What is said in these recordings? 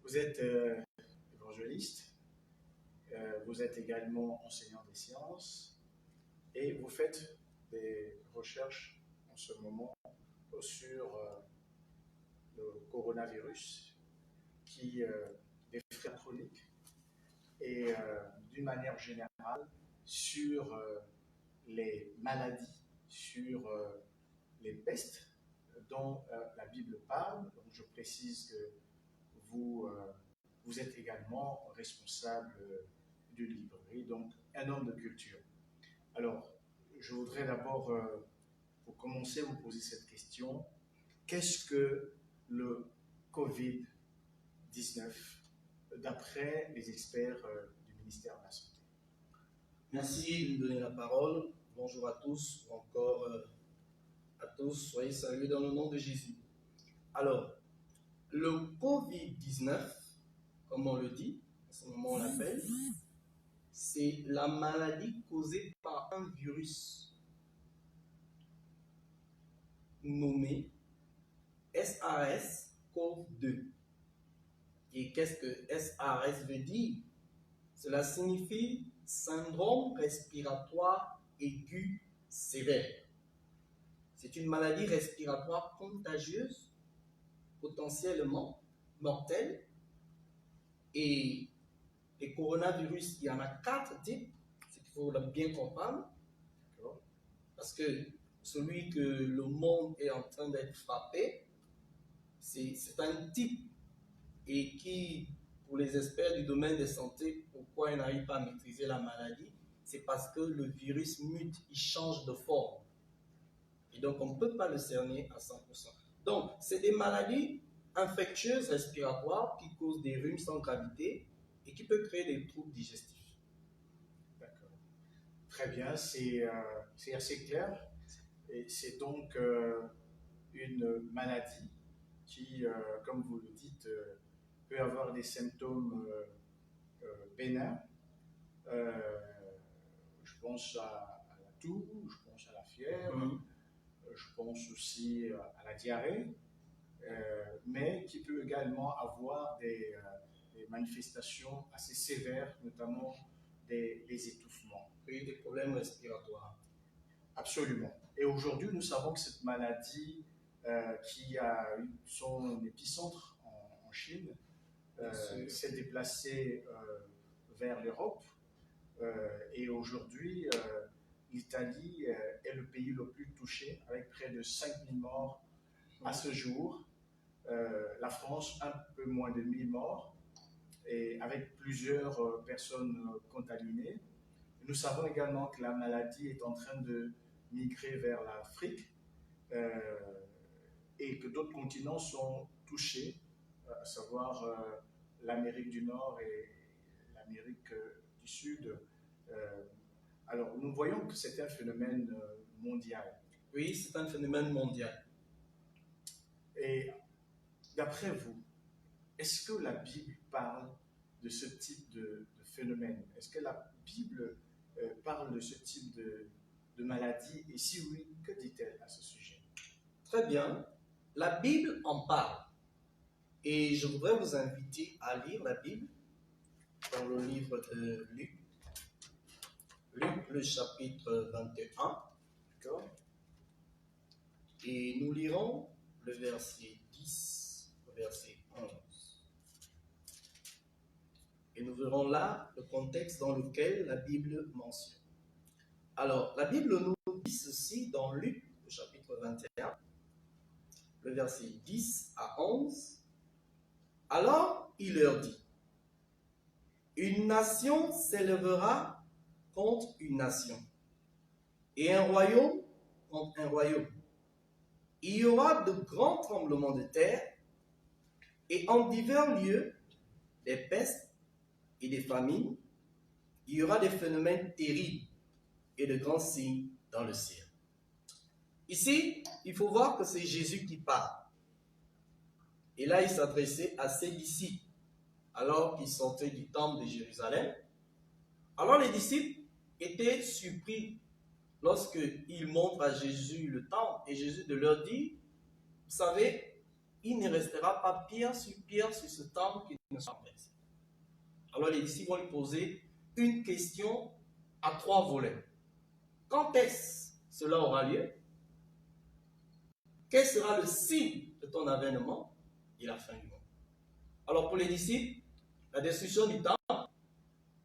Vous êtes évangéliste, vous êtes également enseignant des sciences et vous faites des recherches en ce moment sur le coronavirus qui effraie la chronique et d'une manière générale sur les maladies, sur les pestes dont la Bible parle. Donc je précise que vous êtes également responsable d'une librairie, donc un homme de culture. Alors, je voudrais d'abord, pour commencer, vous poser cette question. Qu'est-ce que le Covid-19, d'après les experts du ministère de la Santé? Merci de me donner la parole. Bonjour à tous, ou encore à tous. Soyez salués dans le nom de Jésus. Alors, le Covid-19, comme on le dit, à ce moment on l'appelle, c'est la maladie causée par un virus nommé SARS-CoV-2. Et qu'est-ce que SARS veut dire? Cela signifie syndrome respiratoire aigu sévère. C'est une maladie respiratoire contagieuse, potentiellement mortelle. Et les coronavirus, il y en a 4 types, c'est qu'il faut bien comprendre. Parce que celui que le monde est en train d'être frappé, c'est un type et qui, pour les experts du domaine de santé, pourquoi ils n'arrivent pas à maîtriser la maladie, c'est parce que le virus mute, il change de forme. Et donc, on ne peut pas le cerner à 100%. Donc, c'est des maladies infectieuses respiratoires qui causent des rhumes sans gravité et qui peuvent créer des troubles digestifs. D'accord. Très bien, c'est assez clair. Et c'est donc une maladie qui, comme vous le dites, peut avoir des symptômes bénins. Je pense à la toux, je pense à la fièvre, je pense aussi à la diarrhée, mais qui peut également avoir des manifestations assez sévères, notamment des étouffements. Et des problèmes respiratoires. Absolument. Et aujourd'hui, nous savons que cette maladie qui a eu son épicentre en Chine s'est déplacée vers l'Europe. Et aujourd'hui, l'Italie est le pays le plus touché, avec près de 5000 morts à ce jour. La France, un peu moins de 1000 morts, et avec plusieurs personnes contaminées. Nous savons également que la maladie est en train de migrer vers l'Afrique et que d'autres continents sont touchés, à savoir l'Amérique du Nord et l'Amérique du Sud. Alors, nous voyons que c'est un phénomène mondial. Oui, c'est un phénomène mondial. Et d'après vous, est-ce que la Bible parle de ce type de phénomène? Est-ce que la Bible parle de ce type de maladie? Et si oui, que dit-elle à ce sujet? Très bien. La Bible en parle. Et je voudrais vous inviter à lire la Bible dans le livre de Luc. Luc, le chapitre 21. D'accord. Et nous lirons le verset 10, le verset 11. Et nous verrons là le contexte dans lequel la Bible mentionne. Alors, la Bible nous dit ceci dans Luc, le chapitre 21, le verset 10 à 11. Alors, il leur dit, une nation s'élèvera contre une nation, et un royaume contre un royaume. Il y aura de grands tremblements de terre, et en divers lieux, des pestes et des famines. Il y aura des phénomènes terribles et de grands signes dans le ciel. Ici, il faut voir que c'est Jésus qui parle. Et là, il s'adressait à ses disciples, alors qu'ils sortaient du temple de Jérusalem. Alors les disciples étaient surpris lorsqu'ils montrent à Jésus le temple, et Jésus de leur dire, vous savez, il ne restera pas pierre sur ce temple qui ne soit pressé. Alors les disciples vont lui poser une question à 3 volets. Quand est-ce cela aura lieu? Quel sera le signe de ton avènement et la fin du monde? Alors pour les disciples, la destruction du temple,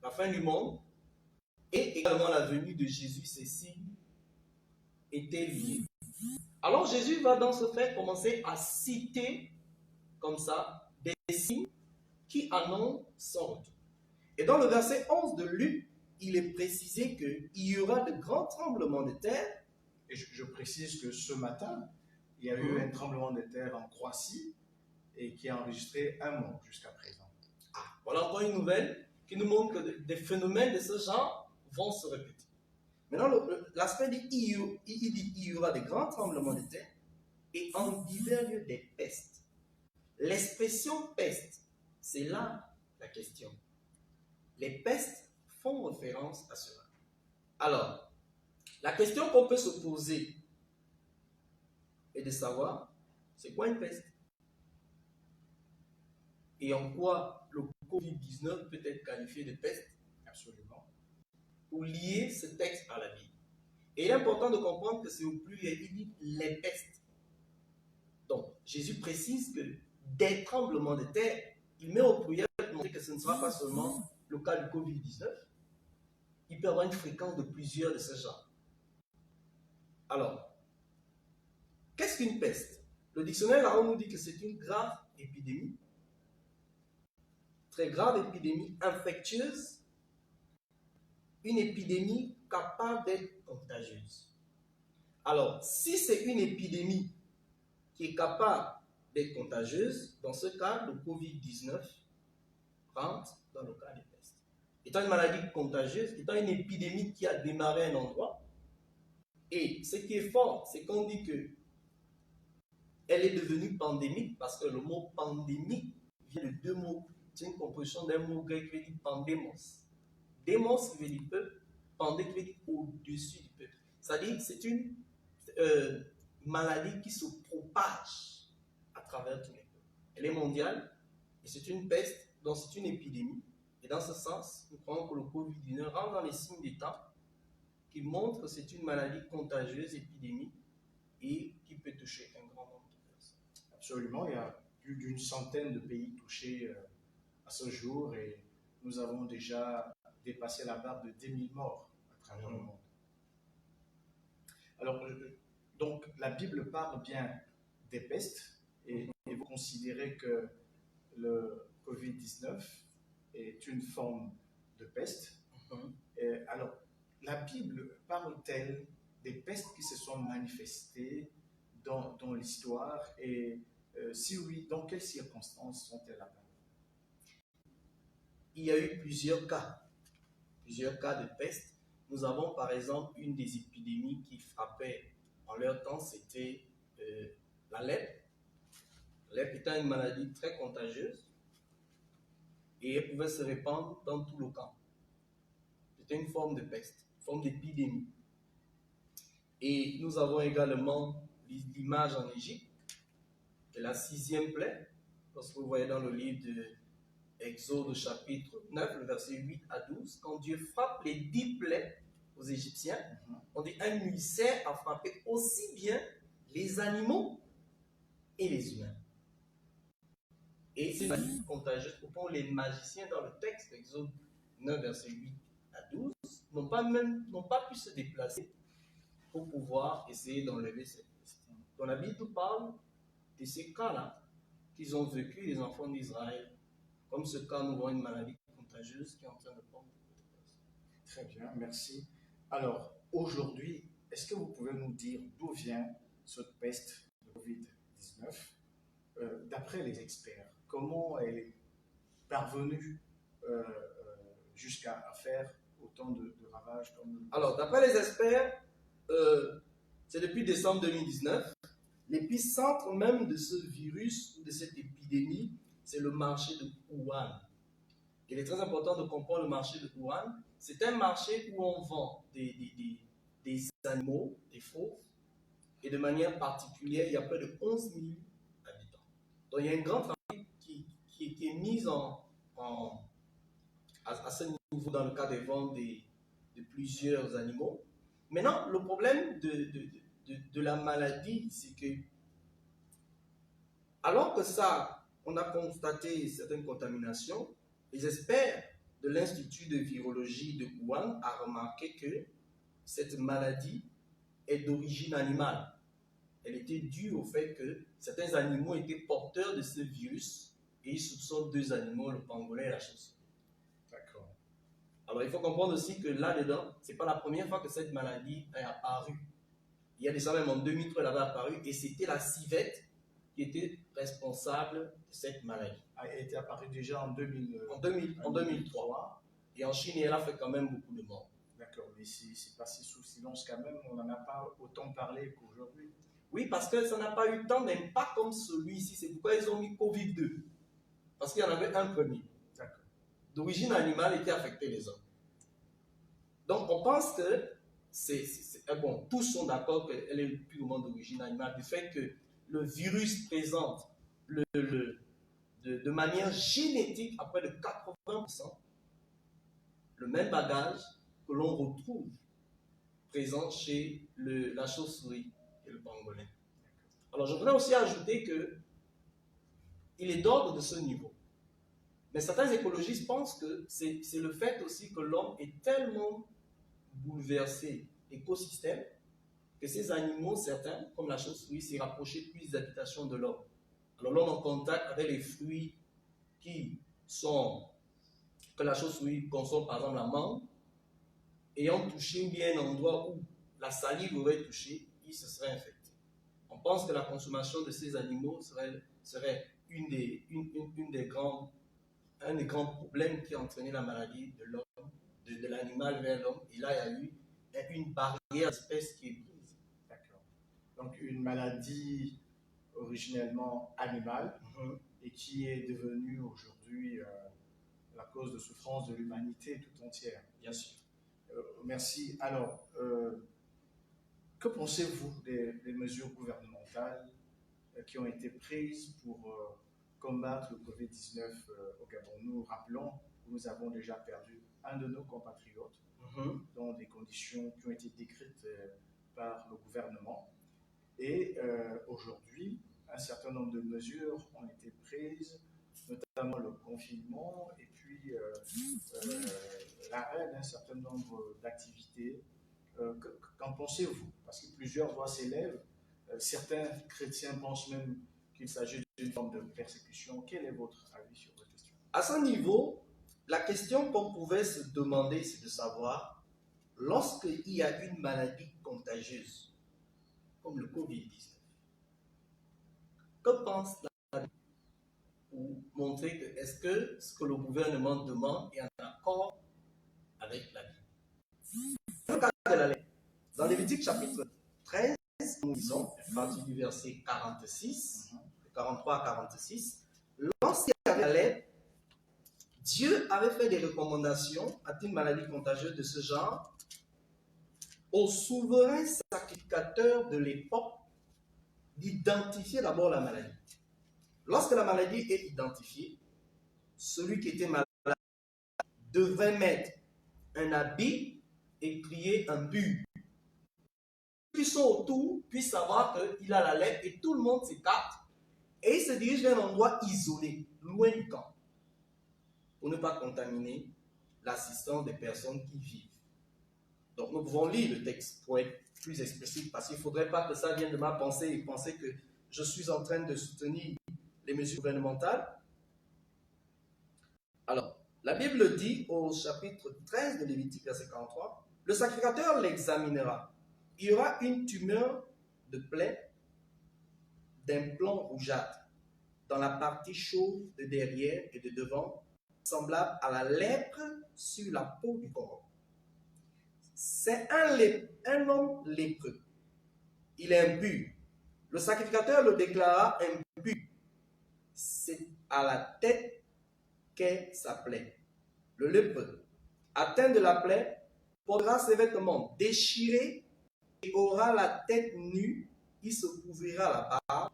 la fin du monde et également la venue de Jésus, ces signes étaient liés. Alors Jésus va dans ce fait commencer à citer comme ça des signes qui annoncent son retour. Et dans le verset 11 de Luc, il est précisé qu'il y aura de grands tremblements de terre. Et je précise que ce matin, il y a eu un tremblement de terre en Croatie et qui a enregistré un mort jusqu'à présent. Voilà encore une nouvelle qui nous montre que des phénomènes de ce genre vont se répéter. Maintenant, l'aspect dit il y aura des grands tremblements de terre et en divers lieux des pestes. L'expression peste, c'est là la question. Les pestes font référence à cela. Alors, la question qu'on peut se poser est de savoir, c'est quoi une peste? Et en quoi le Covid-19 peut être qualifié de peste? Absolument. Pour lier ce texte à la Bible. Et il est important de comprendre que c'est au pluriel, il dit les pestes. Donc, Jésus précise que des tremblements de terre, il met au pluriel pour montrer que ce ne sera pas seulement le cas du Covid-19, il peut y avoir une fréquence de plusieurs de ce genre. Alors, qu'est-ce qu'une peste? Le dictionnaire là-haut nous dit que c'est une grave épidémie, très grave épidémie infectieuse, une épidémie capable d'être contagieuse. Alors, si c'est une épidémie qui est capable d'être contagieuse, dans ce cas, le Covid-19 rentre dans le cas des pestes. Étant une maladie contagieuse, étant une épidémie qui a démarré à un endroit, et ce qui est fort, c'est qu'on dit que elle est devenue pandémique parce que le mot pandémie vient de 2 mots. C'est une composition d'un mot grec qui veut dire pandémos. Démos qui veut dire peuple, pandé qui veut dire au-dessus du peuple. C'est-à-dire que c'est une maladie qui se propage à travers tous les peuples. Elle est mondiale et c'est une peste, donc c'est une épidémie. Et dans ce sens, nous croyons que le Covid-19 rentre dans les signes des temps qui montrent que c'est une maladie contagieuse, épidémique, et qui peut toucher un grand nombre de personnes. Absolument, il y a plus d'une centaine de pays touchés à ce jour et nous avons déjà dépassé la barre de 10 000 morts à travers le monde. Alors, donc, la Bible parle bien des pestes et vous considérez que le Covid-19 est une forme de peste. Alors, la Bible parle-t-elle des pestes qui se sont manifestées dans l'histoire et si oui, dans quelles circonstances sont-elles apparues? Il y a eu plusieurs cas de peste. Nous avons par exemple une des épidémies qui frappait en leur temps, c'était la lèpre. La lèpre étant une maladie très contagieuse et elle pouvait se répandre dans tout le camp. C'était une forme de peste, une forme d'épidémie. Et nous avons également l'image en Égypte de la 6e plaie, lorsque vous voyez dans le livre de Exode chapitre 9, le verset 8 à 12, quand Dieu frappe les 10 plaies aux Égyptiens, on dit un ulcère a frappé aussi bien les animaux et les humains. Et c'est une maladie contagieuse. Pourtant, les magiciens dans le texte Exode 9, verset 8 à 12, n'ont pas pu se déplacer pour pouvoir essayer d'enlever cette peste. Donc la Bible parle de ces cas-là qu'ils ont vécu les enfants d'Israël. Comme ce cas, nous voyons une maladie contagieuse qui est en train de prendre beaucoup de personnes. Très bien, merci. Alors, aujourd'hui, est-ce que vous pouvez nous dire d'où vient cette peste de Covid-19 d'après les experts? Comment elle est parvenue jusqu'à faire autant de ravages comme... Alors, d'après les experts, c'est depuis décembre 2019. L'épicentre même de ce virus, de cette épidémie, c'est le marché de Wuhan. Il est très important de comprendre le marché de Wuhan. C'est un marché où on vend des animaux, des fauves, et de manière particulière, il y a près de 11 000 habitants. Donc il y a un grand trafic qui qui est mise à ce niveau dans le cas des ventes de plusieurs animaux. Maintenant, le problème de la maladie, c'est que, alors que ça, on a constaté certaines contaminations, les experts de l'Institut de virologie de Wuhan ont remarqué que cette maladie est d'origine animale. Elle était due au fait que certains animaux étaient porteurs de ce virus et ils soupçonnent 2 animaux, le pangolin et la chauve-souris. D'accord. Alors il faut comprendre aussi que là-dedans, ce n'est pas la première fois que cette maladie est apparue. Il y a déjà même en 2003, elle avait apparu et c'était la civette qui était responsable de cette maladie. Elle était apparue déjà en 2003. Et en Chine, elle a fait quand même beaucoup de morts. D'accord, mais c'est passé sous silence quand même, on n'en a pas autant parlé qu'aujourd'hui. Oui, parce que ça n'a pas eu tant d'impact comme celui-ci. C'est pourquoi ils ont mis Covid-2. Parce qu'il y en avait un premier. D'accord. D'origine animale et qui affectait les hommes. Donc on pense que bon, tous sont d'accord qu'elle est purement d'origine animale, du fait que le virus présente de manière génétique à près de 80% le même bagage que l'on retrouve présent chez la chauve-souris et le pangolin. Alors je voudrais aussi ajouter que il est d'ordre de ce niveau. Mais certains écologistes pensent que c'est le fait aussi que l'homme est tellement bouleversé l'écosystème que ces animaux, certains, comme la chauve-souris, s'est rapproché plus des habitations de l'homme. Alors l'homme en contact avec les fruits que la chauve-souris consomme, par exemple la mangue, ayant touché bien un endroit où la salive aurait touché, il se serait infecté. On pense que la consommation de ces animaux serait un des grands problèmes qui a entraîné la maladie de l'homme, de l'animal vers l'homme. Et là, il y a eu une barrière d'espèce qui est brisée. D'accord. Donc une maladie originellement animale et qui est devenue aujourd'hui la cause de souffrance de l'humanité tout entière. Bien sûr. Merci. Alors, que pensez-vous des mesures gouvernementales qui ont été prises pour combattre le Covid-19 au Gabon? Nous rappelons que nous avons déjà perdu un de nos compatriotes dans des conditions qui ont été décrites par le gouvernement. Et aujourd'hui, un certain nombre de mesures ont été prises, notamment le confinement et puis l'arrêt d'un certain nombre d'activités. Qu'en pensez-vous? Parce que plusieurs voix s'élèvent. Certains chrétiens pensent même qu'il s'agit d'une forme de persécution. Quel est votre avis sur cette question? À ce niveau, la question qu'on pouvait se demander, c'est de savoir, lorsqu'il y a une maladie contagieuse, comme le Covid-19, que pense la Bible pour montrer que est-ce que ce que le gouvernement demande est en accord avec la Bible? Dans le cas de la lettre, dans Lévitique chapitre 13, nous lisons, à partir du verset 46, 43 à 46, lorsqu'il y avait la lettre, Dieu avait fait des recommandations à une maladie contagieuse de ce genre aux souverains sacrificateurs de l'époque d'identifier d'abord la maladie. Lorsque la maladie est identifiée, celui qui était malade devait mettre un habit et crier un but. Ceux qui sont autour puissent savoir qu'il a la lèpre et tout le monde s'écarte et il se dirige vers un endroit isolé, loin du camp, pour ne pas contaminer l'assistance des personnes qui vivent. Donc nous pouvons lire le texte pour être plus explicite, parce qu'il ne faudrait pas que ça vienne de ma pensée et penser que je suis en train de soutenir les mesures gouvernementales. Alors, la Bible dit au chapitre 13 de Lévitique, verset 43, « Le sacrificateur l'examinera. Il y aura une tumeur de plaie d'un plan rougeâtre dans la partie chauve de derrière et de devant, semblable à la lèpre sur la peau du corps. C'est un homme lépreux. Il est impur. Le sacrificateur le déclara impur. C'est à la tête qu'est sa plaie. Le lépreux, atteint de la plaie, portera ses vêtements déchirés et aura la tête nue. Il se couvrira la barbe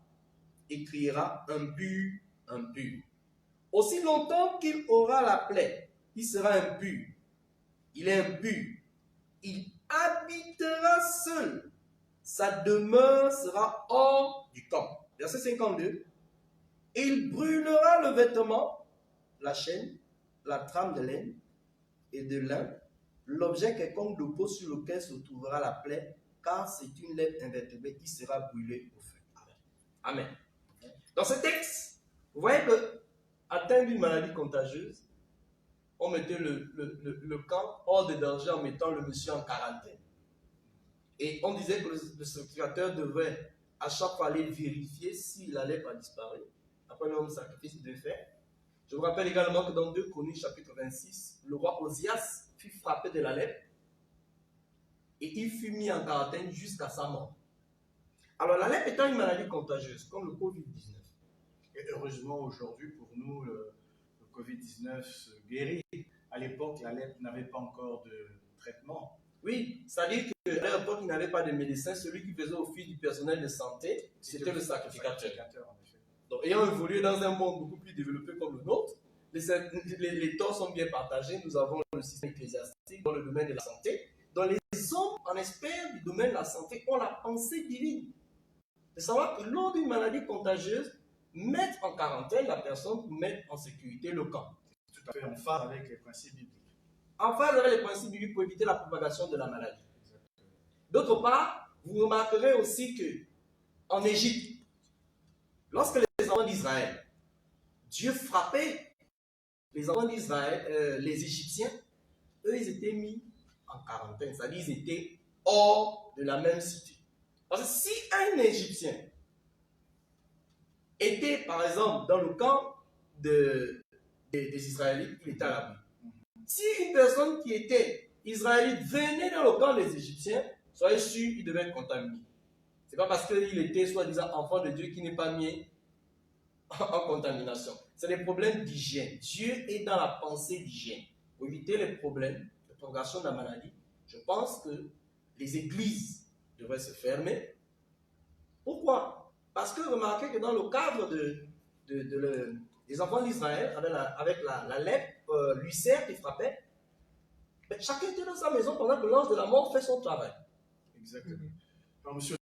et criera impur, impur. Aussi longtemps qu'il aura la plaie, il sera impur. Il est impur. Il habitera seul. Sa demeure sera hors du camp. Verset 52. Il brûlera le vêtement, la chaîne, la trame de laine et de lin, l'objet quelconque de peau sur lequel se trouvera la plaie, car c'est une lèvre invertébrée qui sera brûlée au feu. Amen. Dans ce texte, vous voyez que, atteint d'une maladie contagieuse, on mettait le camp hors de danger en mettant le monsieur en quarantaine. Et on disait que le sacrificateur devait à chaque fois aller vérifier si la lèpre a disparu. Après le sacrifice qu'il devait faire. Je vous rappelle également que dans 2 Chroniques chapitre 26, le roi Osias fut frappé de la lèpre et il fut mis en quarantaine jusqu'à sa mort. Alors la lèpre étant une maladie contagieuse, comme le Covid-19. Et heureusement aujourd'hui pour nous, le Covid-19 se guérit. À l'époque, la lèpre n'avait pas encore de traitement. Oui, c'est-à-dire qu'à l'époque, il n'avait pas de médecin. Celui qui faisait office du personnel de santé, c'était le sacrificateur. Donc, ayant évolué dans un monde beaucoup plus développé comme le nôtre, les torts sont bien partagés. Nous avons le système ecclésiastique dans le domaine de la santé, dont les hommes en experts du domaine de la santé ont la pensée divine. De savoir que lors d'une maladie contagieuse, mettre en quarantaine la personne pour mettre en sécurité le camp. Tout à fait en phase avec les principes bibliques. En phase avec les principes bibliques pour éviter la propagation de la maladie. D'autre part, vous remarquerez aussi que en Égypte, lorsque les enfants d'Israël, Dieu frappait les enfants d'Israël, les Égyptiens, eux, ils étaient mis en quarantaine, c'est-à-dire ils étaient hors de la même cité. Parce que si un Égyptien était, par exemple, dans le camp des Israélites, il était à l'abri. Si une personne qui était israélite venait dans le camp des Égyptiens, soyez sûr, il devait être contaminé. Ce n'est pas parce qu'il était soi-disant enfant de Dieu qu'il n'est pas mis en contamination. C'est des problèmes d'hygiène. Dieu est dans la pensée d'hygiène. Pour éviter les problèmes de propagation de la maladie, je pense que les églises devraient se fermer. Pourquoi? Parce que remarquez que dans le cadre des enfants d'Israël, avec la lèpre, l'ulcère qui frappait, chacun était dans sa maison pendant que l'ange de la mort fait son travail. Exactement. Alors, monsieur